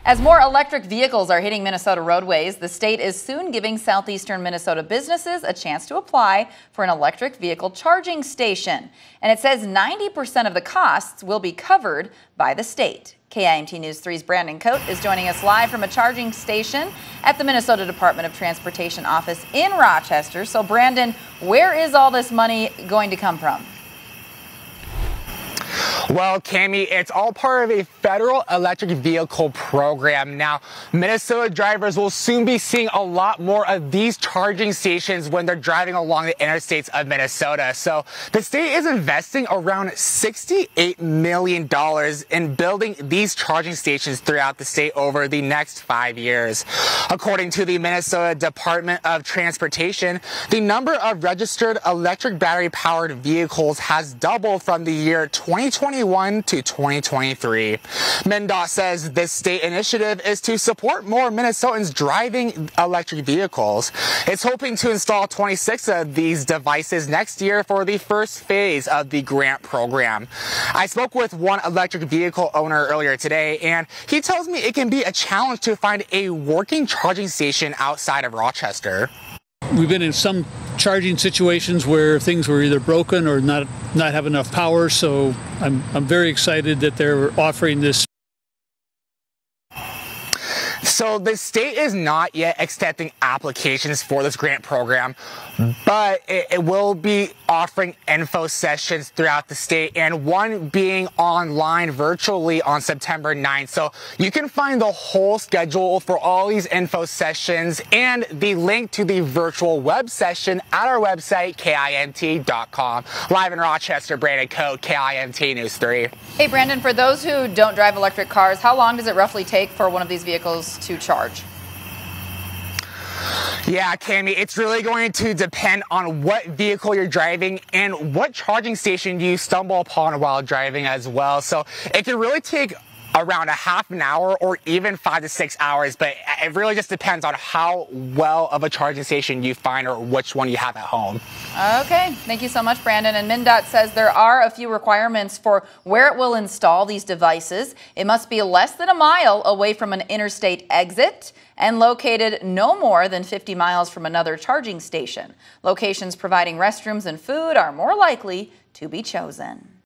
As more electric vehicles are hitting Minnesota roadways, the state is soon giving southeastern Minnesota businesses a chance to apply for an electric vehicle charging station. And it says 90% of the costs will be covered by the state. KIMT News 3's Brandon Cote is joining us live from a charging station at the Minnesota Department of Transportation office in Rochester. So Brandon, where is all this money going to come from? Well, Cami, it's all part of a federal electric vehicle program. Now, Minnesota drivers will soon be seeing a lot more of these charging stations when they're driving along the interstates of Minnesota. So the state is investing around $68 million in building these charging stations throughout the state over the next 5 years. According to the Minnesota Department of Transportation, the number of registered electric battery-powered vehicles has doubled from the year 2021 to 2023. MnDOT says this state initiative is to support more Minnesotans driving electric vehicles. It's hoping to install 26 of these devices next year for the first phase of the grant program. I spoke with one electric vehicle owner earlier today, and he tells me it can be a challenge to find a working charging station outside of Rochester. We've been in some charging situations where things were either broken or not have enough power, so I'm very excited that they're offering this. So the state is not yet accepting applications for this grant program, but it will be offering info sessions throughout the state, and one being online virtually on September 9th. So you can find the whole schedule for all these info sessions and the link to the virtual web session at our website, KIMT.com. Live in Rochester, Brandon Cote, KIMT News 3. Hey, Brandon, for those who don't drive electric cars, how long does it roughly take for one of these vehicles to charge? Yeah, Cami, it's really going to depend on what vehicle you're driving and what charging station you stumble upon while driving as well. So it can really take around a half an hour or even 5 to 6 hours, but it really just depends on how well of a charging station you find or which one you have at home. Okay, thank you so much, Brandon. And MnDOT says there are a few requirements for where it will install these devices. It must be less than a mile away from an interstate exit and located no more than 50 miles from another charging station. Locations providing restrooms and food are more likely to be chosen.